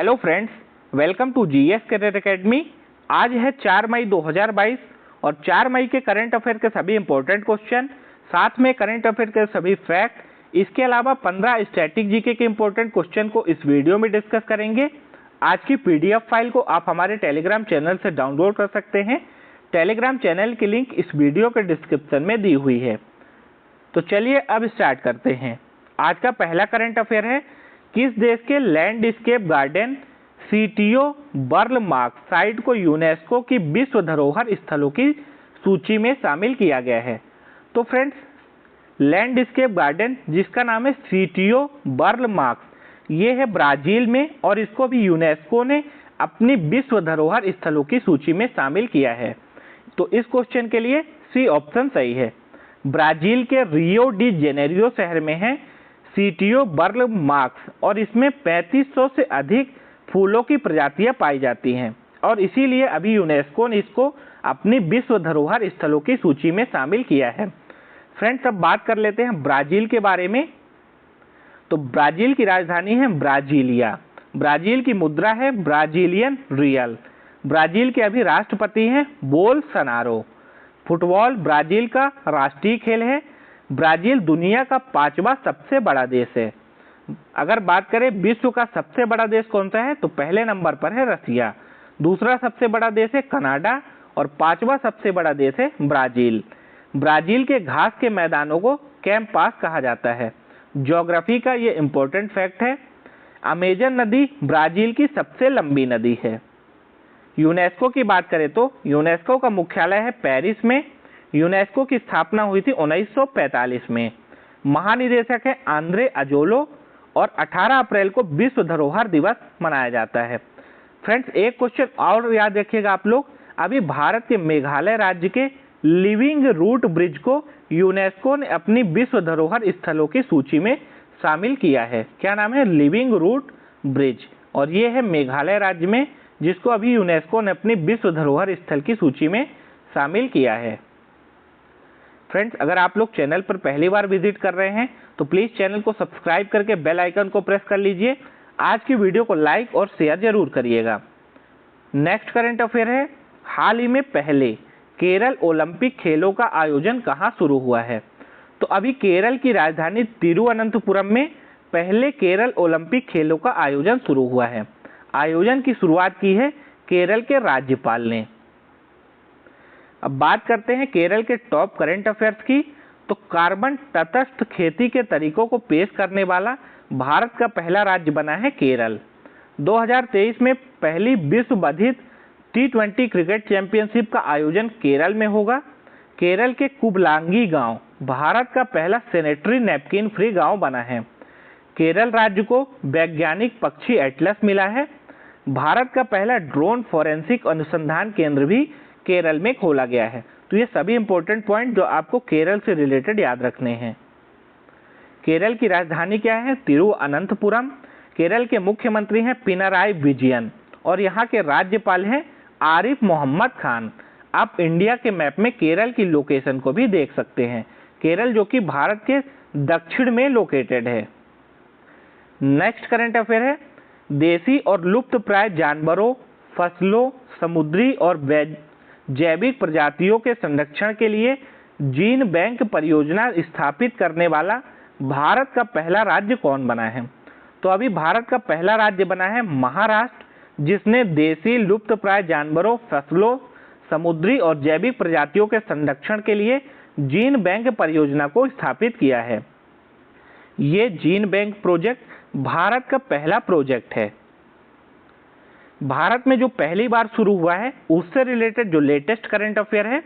Hello friends, welcome to GS cadet academy. आज है 4 मई 2022 और 4 मई के करंट अफेयर के सभी इंपॉर्टेंट क्वेश्चन, साथ में करंट अफेयर के सभी फैक्ट, इसके अलावा 15 स्टैटिक जीके के इंपॉर्टेंट क्वेश्चन को इस वीडियो में डिस्कस करेंगे। आज की पीडीएफ फाइल को आप हमारे टेलीग्राम चैनल से डाउनलोड कर सकते हैं। टेलीग्राम चैनल की लिंक इस वीडियो के डिस्क्रिप्शन में दी हुई है। तो चलिए अब स्टार्ट करते हैं। आज का पहला करंट अफेयर है, किस देश के landscape garden CTO बर्ल mark site को यूनेस्को की विश्व धरोहर स्थलों की सूची में शामिल किया गया है। तो फ्रेंड्स, लैंडस्केप गार्डन जिसका नाम है सीटीओ बर्ल मार्क, ये है ब्राजील में और इसको भी यूनेस्को ने अपनी विश्व धरोहर स्थलों की सूची में शामिल किया है। तो इस क्वेश्चन के लिए सी ऑप्शन सही है। ब्राजील के रियो डी जेनेरियो शहर में है सीटीओ बर्ल मार्क्स और इसमें 3500 से अधिक फूलों की प्रजातियां पाई जाती हैं और इसीलिए अभी यूनेस्को ने इसको अपनी विश्व धरोहर स्थलों की सूची में शामिल किया है। फ्रेंड्स, अब बात कर लेते हैं ब्राजील के बारे में। तो ब्राजील की राजधानी है ब्राजीलिया। ब्राजील की मुद्रा है ब्राजीलियन रियल। ब्राजील के अभी राष्ट्रपति हैं बोल्सोनारो। फुटबॉल ब्राजील का राष्ट्रीय खेल है। ब्राजील दुनिया का 5वां सबसे बड़ा देश है। अगर बात करें विश्व का सबसे बड़ा देश कौन सा है, तो पहले नंबर पर है रसिया, दूसरा सबसे बड़ा देश है कनाडा और 5वां सबसे बड़ा देश है ब्राजील। ब्राजील के घास के मैदानों को कैंपास कहा जाता है। ज्योग्राफी का ये इंपॉर्टेंट फैक्ट है। अमेजन नदी ब्राजील की सबसे लंबी नदी है। यूनेस्को की बात करें तो यूनेस्को का मुख्यालय है पेरिस में। यूनेस्को की स्थापना हुई थी 1945 में। महानिदेशक है आंद्रे अजोलो और 18 अप्रैल को विश्व धरोहर दिवस मनाया जाता है। फ्रेंड्स, एक क्वेश्चन और याद रखिएगा आप लोग, अभी भारत के मेघालय राज्य के लिविंग रूट ब्रिज को यूनेस्को ने अपनी विश्व धरोहर स्थलों की सूची में शामिल किया है। क्या नाम है? लिविंग रूट ब्रिज, और ये है मेघालय राज्य में, जिसको अभी यूनेस्को ने अपनी विश्व धरोहर स्थल की सूची में शामिल किया है। फ्रेंड्स, अगर आप लोग चैनल पर पहली बार विजिट कर रहे हैं तो प्लीज़ चैनल को सब्सक्राइब करके बेल आइकन को प्रेस कर लीजिए। आज की वीडियो को लाइक और शेयर जरूर करिएगा। नेक्स्ट करंट अफेयर है, हाल ही में पहले केरल ओलंपिक खेलों का आयोजन कहाँ शुरू हुआ है? तो अभी केरल की राजधानी तिरुवनंतपुरम में पहले केरल ओलंपिक खेलों का आयोजन शुरू हुआ है। आयोजन की शुरुआत की है केरल के राज्यपाल ने। अब बात करते हैं केरल के टॉप करंट अफेयर्स की। तो कार्बन तटस्थ खेती के तरीकों को पेश करने वाला भारत का पहला राज्य बना है केरल। 2023 में पहली विश्व बधिर T20 क्रिकेट चैंपियनशिप का आयोजन केरल में होगा। केरल के कुबलांगी गांव भारत का पहला सैनिटरी नैपकिन फ्री गांव बना है। केरल राज्य को वैज्ञानिक पक्षी एटलस मिला है। भारत का पहला ड्रोन फॉरेंसिक अनुसंधान केंद्र भी केरल में खोला गया है। तो ये सभी इंपॉर्टेंट पॉइंट जो आपको केरल से रिलेटेड याद रखने हैं। केरल की राजधानी क्या है? तिरुवनंतपुरम। केरल के मुख्यमंत्री हैं पिनाराई विजयन और यहाँ के राज्यपाल हैं आरिफ मोहम्मद खान। आप इंडिया के मैप में केरल की लोकेशन को भी देख सकते हैं। केरल जो कि भारत के दक्षिण में लोकेटेड है। नेक्स्ट करंट अफेयर है, देसी और लुप्त प्राय जानवरों, फसलों, समुद्री और जैविक प्रजातियों के संरक्षण के लिए जीन बैंक परियोजना स्थापित करने वाला भारत का पहला राज्य कौन बना है? तो अभी भारत का पहला राज्य बना है महाराष्ट्र, जिसने देसी लुप्त प्राय जानवरों, फसलों, समुद्री और जैविक प्रजातियों के संरक्षण के लिए जीन बैंक परियोजना को स्थापित किया है। ये जीन बैंक प्रोजेक्ट भारत का पहला प्रोजेक्ट है। भारत में जो पहली बार शुरू हुआ है उससे रिलेटेड जो लेटेस्ट करंट अफेयर है,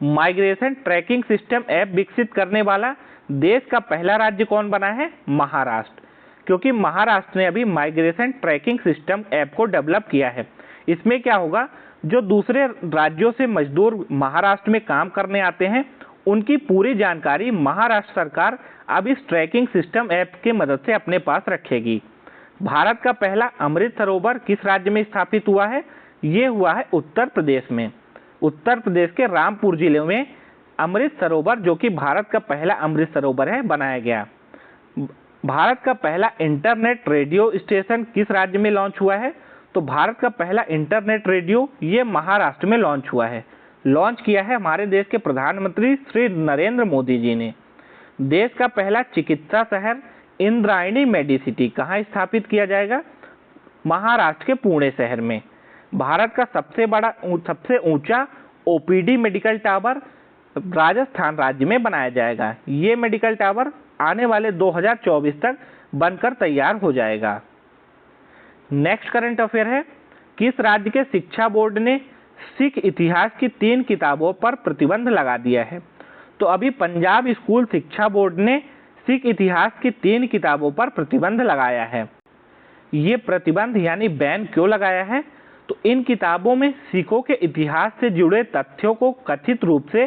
माइग्रेशन ट्रैकिंग सिस्टम ऐप विकसित करने वाला देश का पहला राज्य कौन बना है? महाराष्ट्र। क्योंकि महाराष्ट्र ने अभी माइग्रेशन ट्रैकिंग सिस्टम ऐप को डेवलप किया है। इसमें क्या होगा, जो दूसरे राज्यों से मजदूर महाराष्ट्र में काम करने आते हैं उनकी पूरी जानकारी महाराष्ट्र सरकार अब इस ट्रैकिंग सिस्टम ऐप की मदद से अपने पास रखेगी। भारत का पहला अमृत सरोवर किस राज्य में स्थापित हुआ है? ये हुआ है उत्तर प्रदेश में। उत्तर प्रदेश के रामपुर जिले में अमृत सरोवर, जो कि भारत का पहला अमृत सरोवर है, बनाया गया। भारत का पहला इंटरनेट रेडियो स्टेशन किस राज्य में लॉन्च हुआ है? तो भारत का पहला इंटरनेट रेडियो ये महाराष्ट्र में लॉन्च हुआ है। लॉन्च किया है हमारे देश के प्रधानमंत्री श्री नरेंद्र मोदी जी ने। देश का पहला चिकित्सा शहर इंद्रायणी मेडिसिटी कहाँ स्थापित किया जाएगा? महाराष्ट्र के पुणे शहर में। भारत का सबसे ऊंचा ओपीडी मेडिकल टावर राजस्थान राज्य में बनाया जाएगा। ये मेडिकल टावर आने वाले 2024 तक बनकर तैयार हो जाएगा। नेक्स्ट करंट अफेयर है, किस राज्य के शिक्षा बोर्ड ने सिख इतिहास की 3 किताबों पर प्रतिबंध लगा दिया है? तो अभी पंजाब स्कूल शिक्षा बोर्ड ने सिख इतिहास की 3 किताबों पर प्रतिबंध लगाया है। ये प्रतिबंध यानी बैन क्यों लगाया है? तो इन किताबों में सिखों के इतिहास से जुड़े तथ्यों को कथित रूप से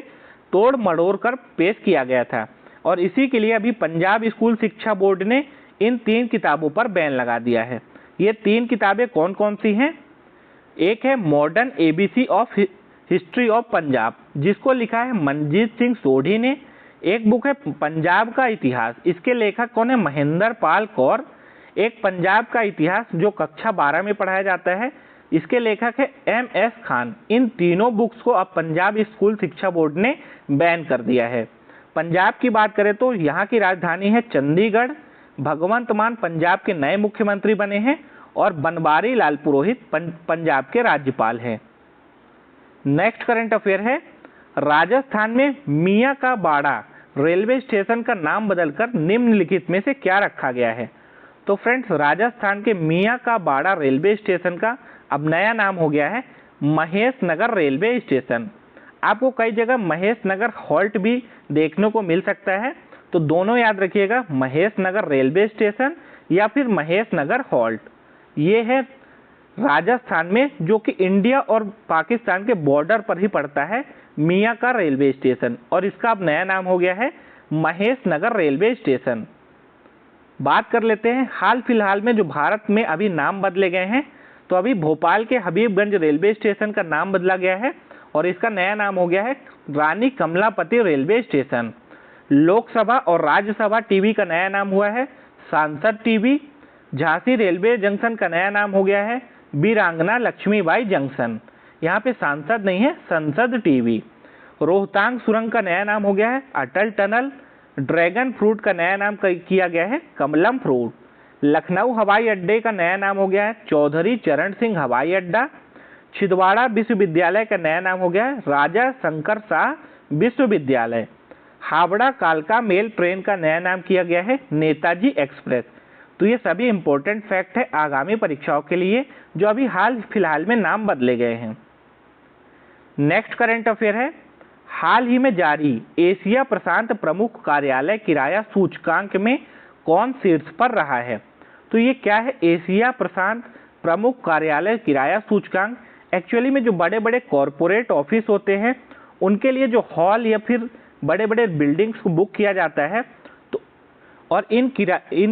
तोड़ मड़ोड़ कर पेश किया गया था और इसी के लिए अभी पंजाब स्कूल शिक्षा बोर्ड ने इन 3 किताबों पर बैन लगा दिया है। ये 3 किताबें कौन कौन सी हैं? एक है modern ABC of history of Punjab, जिसको लिखा है मनजीत सिंह सोढ़ी ने। एक बुक है पंजाब का इतिहास, इसके लेखक कौन है? महेंद्र पाल कौर। एक पंजाब का इतिहास जो कक्षा 12 में पढ़ाया जाता है, इसके लेखक है MS खान। इन तीनों बुक्स को अब पंजाब स्कूल शिक्षा बोर्ड ने बैन कर दिया है। पंजाब की बात करें तो यहाँ की राजधानी है चंडीगढ़। भगवंत मान पंजाब के नए मुख्यमंत्री बने हैं और बनवारी लाल पुरोहित पंजाब के राज्यपाल हैं। नेक्स्ट करंट अफेयर है, राजस्थान में मियाँ का बाड़ा रेलवे स्टेशन का नाम बदलकर निम्नलिखित में से क्या रखा गया है? तो फ्रेंड्स, राजस्थान के मियाँ का बाड़ा रेलवे स्टेशन का अब नया नाम हो गया है महेश नगर रेलवे स्टेशन। आपको कई जगह महेश नगर हॉल्ट भी देखने को मिल सकता है, तो दोनों याद रखिएगा, महेश नगर रेलवे स्टेशन या फिर महेश नगर हॉल्ट। ये है राजस्थान में, जो कि इंडिया और पाकिस्तान के बॉर्डर पर ही पड़ता है, मियाँ का रेलवे स्टेशन, और इसका अब नया नाम हो गया है महेश नगर रेलवे स्टेशन। बात कर लेते हैं हाल फिलहाल में जो भारत में अभी नाम बदले गए हैं। तो अभी भोपाल के हबीबगंज रेलवे स्टेशन का नाम बदला गया है और इसका नया नाम हो गया है रानी कमलापति रेलवे स्टेशन। लोकसभा और राज्यसभा टीवी का नया नाम हुआ है सांसद टीवी। झांसी रेलवे जंक्शन का नया नाम हो गया है वीरांगना लक्ष्मीबाई जंक्शन। यहाँ पे सांसद नहीं है, संसद टीवी। रोहतांग सुरंग का नया नाम हो गया है अटल टनल। ड्रैगन फ्रूट का नया नाम किया गया है कमलम फ्रूट। लखनऊ हवाई अड्डे का नया नाम हो गया है चौधरी चरण सिंह हवाई अड्डा। छिंदवाड़ा विश्वविद्यालय का नया नाम हो गया है राजा शंकर शाह विश्वविद्यालय। हावड़ा कालका मेल ट्रेन का नया नाम किया गया है नेताजी एक्सप्रेस। तो ये सभी इंपॉर्टेंट फैक्ट है आगामी परीक्षाओं के लिए, जो अभी हाल फिलहाल में नाम बदले गए हैं। नेक्स्ट करंट अफेयर है, हाल ही में जारी एशिया प्रशांत प्रमुख कार्यालय किराया सूचकांक में कौन शीर्ष पर रहा है? तो ये क्या है एशिया प्रशांत प्रमुख कार्यालय किराया सूचकांक? एक्चुअली में जो बड़े बड़े कॉरपोरेट ऑफिस होते हैं उनके लिए जो हॉल या फिर बड़े बड़े बिल्डिंग्स को बुक किया जाता है, तो और इन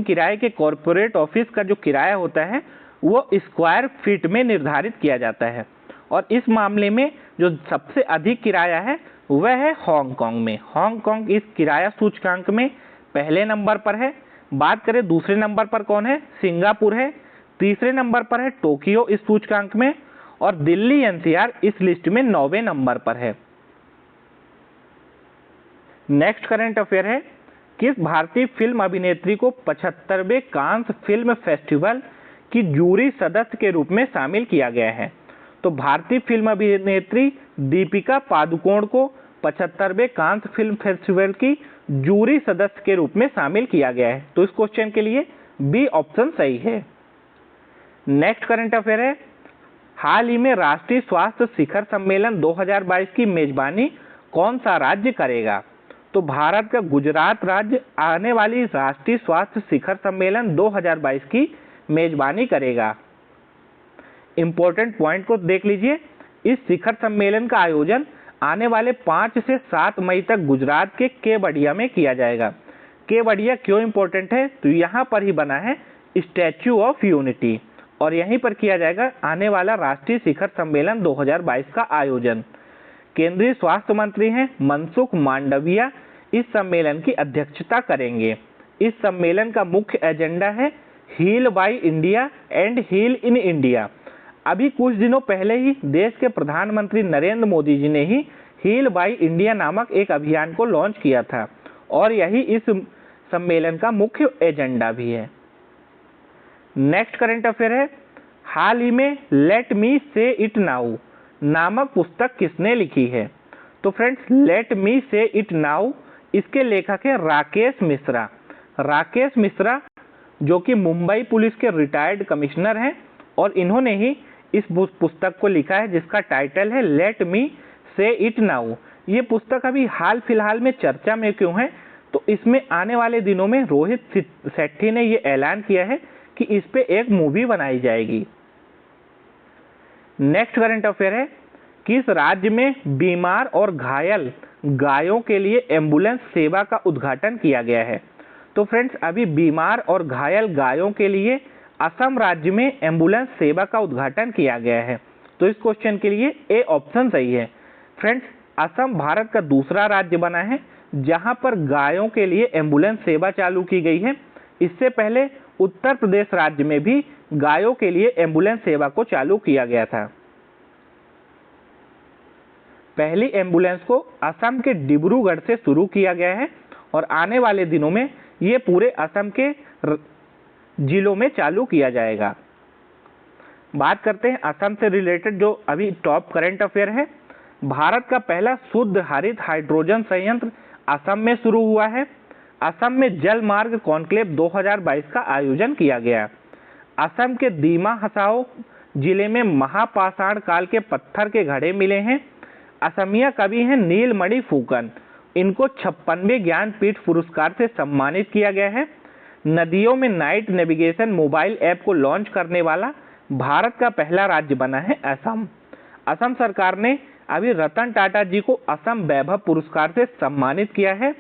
किराए के कॉरपोरेट ऑफिस का जो किराया होता है वो स्क्वायर फीट में निर्धारित किया जाता है। और इस मामले में जो सबसे अधिक किराया है वह है हांगकांग में। हांगकांग इस किराया सूचकांक में पहले नंबर पर है। बात करें दूसरे नंबर पर कौन है? सिंगापुर है। तीसरे नंबर पर है टोक्यो इस सूचकांक में, और दिल्ली NCR इस लिस्ट में 9वें नंबर पर है। नेक्स्ट करंट अफेयर है, किस भारतीय फिल्म अभिनेत्री को 75वें कांस फिल्म फेस्टिवल की जूरी सदस्य के रूप में शामिल किया गया है? तो भारतीय फिल्म अभिनेत्री दीपिका पादुकोण को 75वें कांस फिल्म फेस्टिवल की जूरी सदस्य के रूप में शामिल किया गया है। तो इस क्वेश्चन के लिए बी ऑप्शन सही है। नेक्स्ट करंट अफेयर है, हाल ही में राष्ट्रीय स्वास्थ्य शिखर सम्मेलन 2022 की मेजबानी कौन सा राज्य करेगा? तो भारत का गुजरात राज्य आने वाली राष्ट्रीय स्वास्थ्य शिखर सम्मेलन 2022 की मेजबानी करेगा। इंपॉर्टेंट पॉइंट को देख लीजिए, इस शिखर सम्मेलन का आयोजन आने वाले 5 से 7 मई तक गुजरात के केवड़िया में किया जाएगा। केवड़िया क्यों इंपॉर्टेंट है? तो यहाँ पर ही बना है स्टैच्यू ऑफ यूनिटी और यहीं पर किया जाएगा आने वाला राष्ट्रीय शिखर सम्मेलन 2022 का आयोजन। केंद्रीय स्वास्थ्य मंत्री हैं मनसुख मांडविया इस सम्मेलन की अध्यक्षता करेंगे। इस सम्मेलन का मुख्य एजेंडा है heal by India and heal in India. अभी कुछ दिनों पहले ही देश के प्रधानमंत्री नरेंद्र मोदी जी ने ही हील बाय इंडिया नामक एक अभियान को लॉन्च किया था और यही इस सम्मेलन का मुख्य एजेंडा भी है। नेक्स्ट करंट अफेयर है, हाल ही में लेट मी से इट नाउ नामक पुस्तक किसने लिखी है? तो फ्रेंड्स, लेट मी से इट नाउ इसके लेखक है राकेश मिश्रा। राकेश मिश्रा जो कि मुंबई पुलिस के रिटायर्ड कमिश्नर हैं और इन्होंने ही इस पुस्तक को लिखा है जिसका टाइटल है लेट मी से इट नाउ। ये पुस्तक अभी हाल फिलहाल में चर्चा में क्यों है? तो इसमें आने वाले दिनों में रोहित शेट्टी ने ये ऐलान किया है कि इस पे एक मूवी बनाई जाएगी। नेक्स्ट करंट अफेयर है, किस राज्य में बीमार और घायल गायों के लिए एम्बुलेंस सेवा का उद्घाटन किया गया है? तो फ्रेंड्स, अभी बीमार और घायल गायों के लिए असम राज्य में एम्बुलेंस सेवा का उद्घाटन किया गया है। तो इस क्वेश्चन के लिए ए ऑप्शन सही है। फ्रेंड्स, असम भारत का दूसरा राज्य बना है जहां पर गायों के लिए एम्बुलेंस सेवा चालू की गई है। इससे पहले उत्तर प्रदेश राज्य में भी गायों के लिए एम्बुलेंस सेवा को चालू किया गया था। पहली एम्बुलेंस को असम के डिब्रूगढ़ से शुरू किया गया है और आने वाले दिनों में ये पूरे असम के जिलों में चालू किया जाएगा। बात करते हैं असम से रिलेटेड जो अभी टॉप करंट अफेयर है। भारत का पहला शुद्ध हरित हाइड्रोजन संयंत्र असम में शुरू हुआ है। असम में जल मार्ग कॉन्क्लेव 2022 का आयोजन किया गया। असम के दीमा हसाओ जिले में महापाषाण काल के पत्थर के घड़े मिले हैं। असमिया कवि हैं नीलमणि फुकन, इनको 56वें ज्ञानपीठ पुरस्कार से सम्मानित किया गया है। नदियों में नाइट नेविगेशन मोबाइल ऐप को लॉन्च करने वाला भारत का पहला राज्य बना है असम। असम सरकार ने अभी रतन टाटा जी को असम वैभव पुरस्कार से सम्मानित किया है।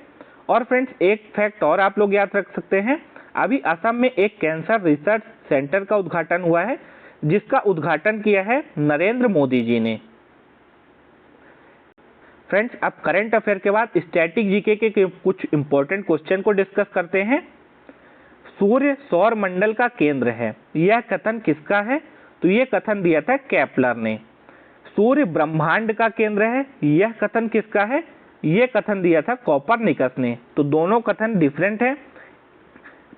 और फ्रेंड्स, एक फैक्ट और आप लोग याद रख सकते हैं, अभी असम में एक कैंसर रिसर्च सेंटर का उद्घाटन हुआ है जिसका उद्घाटन किया है नरेंद्र मोदी जी ने। फ्रेंड्स, अब करंट अफेयर के बाद स्टैटिक जीके के कुछ इंपॉर्टेंट क्वेश्चन को डिस्कस करते हैं। सूर्य सौर मंडल का केंद्र है, यह कथन किसका है? तो यह कथन दिया था केपलर ने। सूर्य ब्रह्मांड का केंद्र है, यह कथन किसका है? यह कथन दिया था कोपरनिकस ने। तो दोनों कथन डिफरेंट है।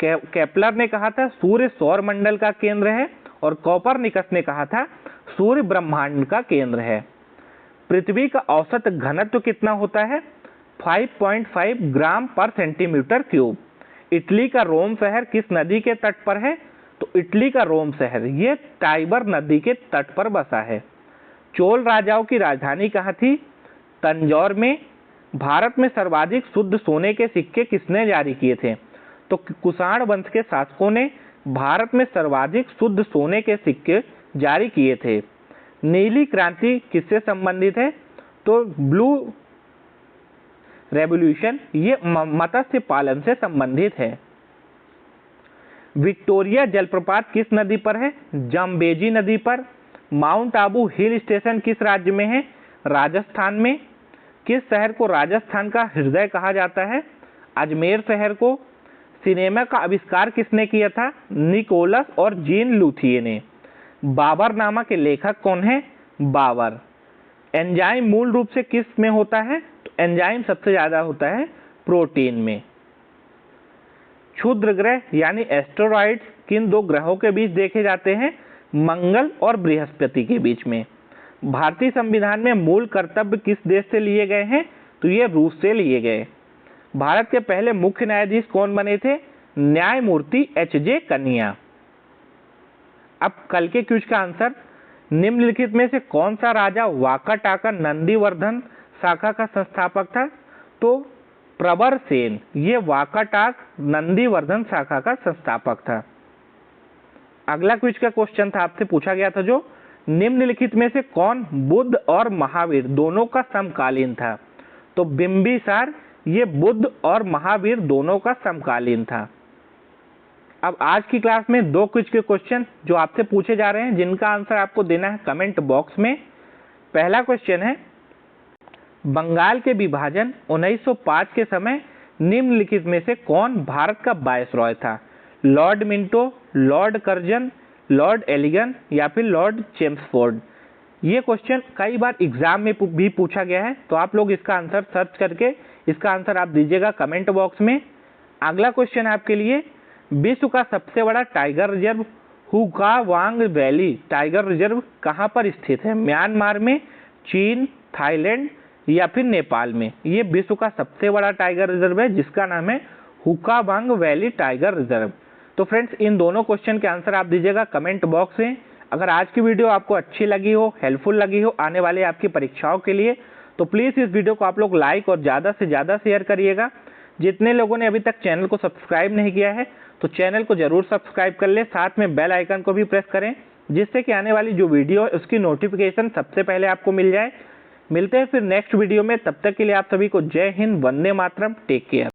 केपलर ने कहा था सूर्य सौर मंडल का केंद्र है और कोपरनिकस ने कहा था सूर्य ब्रह्मांड का केंद्र है। पृथ्वी का औसत घनत्व कितना होता है? 5.5 ग्राम पर सेंटीमीटर क्यूब। इटली का रोम शहर किस नदी के तट पर है? तो इटली का रोम शहर ये टाइबर नदी के तट पर बसा है। चोल राजाओं की राजधानी कहाँ थी? तंजौर में। भारत में सर्वाधिक शुद्ध सोने के सिक्के किसने जारी किए थे? तो कुषाण वंश के शासकों ने भारत में सर्वाधिक शुद्ध सोने के सिक्के जारी किए थे। नीली क्रांति किससे संबंधित है? तो ब्लू रेवोल्यूशन ये मत्स्य पालन से संबंधित है। विक्टोरिया जलप्रपात किस नदी पर है? जाम्बेजी नदी पर। माउंट आबू हिल स्टेशन किस राज्य में है? राजस्थान में। किस शहर को राजस्थान का हृदय कहा जाता है? अजमेर शहर को। सिनेमा का आविष्कार किसने किया था? निकोलस और जीन लुथिये ने। बाबरनामा के लेखक कौन है? बाबर। एंजाइम मूल रूप से किस में होता है? तो एंजाइम सबसे ज्यादा होता है प्रोटीन में। क्षुद्र ग्रह यानी एस्टेरॉइड्स किन दो ग्रहों के बीच देखे जाते हैं? मंगल और बृहस्पति के बीच में। भारतीय संविधान में मूल कर्तव्य किस देश से लिए गए हैं? तो ये रूस से लिए गए। भारत के पहले मुख्य न्यायाधीश कौन बने थे? न्यायमूर्ति एच.जे. कन्या। अब कल के क्विज का आंसर, निम्नलिखित में से कौन सा राजा वाकाटाका नंदीवर्धन शाखा का संस्थापक था? तो प्रवर सेन ये वाकाटाक नंदीवर्धन शाखा का संस्थापक था। अगला क्विज का क्वेश्चन था, आपसे पूछा गया था जो निम्नलिखित में से कौन बुद्ध और महावीर दोनों का समकालीन था? तो बिंबिसार ये बुद्ध और महावीर दोनों का समकालीन था। अब आज की क्लास में दो क्विज के क्वेश्चन जो आपसे पूछे जा रहे हैं जिनका आंसर आपको देना है कमेंट बॉक्स में। पहला क्वेश्चन है, बंगाल के विभाजन 1905 के समय निम्नलिखित में से कौन भारत का वायसरॉय था? Lord Minto, Lord Curzon, Lord Elgin या फिर लॉर्ड चेम्सफोर्ड? ये क्वेश्चन कई बार एग्जाम में भी पूछा गया है, तो आप लोग इसका आंसर सर्च करके इसका आंसर आप दीजिएगा कमेंट बॉक्स में। अगला क्वेश्चन है आपके लिए, विश्व का सबसे बड़ा टाइगर रिजर्व हुका वांग वैली टाइगर रिजर्व कहाँ पर स्थित है? म्यांमार में, चीन, थाईलैंड या फिर नेपाल में? ये विश्व का सबसे बड़ा टाइगर रिजर्व है जिसका नाम है हुका वांग वैली टाइगर रिजर्व। तो फ्रेंड्स, इन दोनों क्वेश्चन के आंसर आप दीजिएगा कमेंट बॉक्स में। अगर आज की वीडियो आपको अच्छी लगी हो, हेल्पफुल लगी हो आने वाले आपकी परीक्षाओं के लिए, तो प्लीज़ इस वीडियो को आप लोग लाइक और ज़्यादा से ज़्यादा शेयर करिएगा। जितने लोगों ने अभी तक चैनल को सब्सक्राइब नहीं किया है तो चैनल को जरूर सब्सक्राइब कर ले, साथ में बेल आइकन को भी प्रेस करें जिससे कि आने वाली जो वीडियो है उसकी नोटिफिकेशन सबसे पहले आपको मिल जाए। मिलते हैं फिर नेक्स्ट वीडियो में, तब तक के लिए आप सभी को जय हिंद, वंदे मातरम, टेक केयर।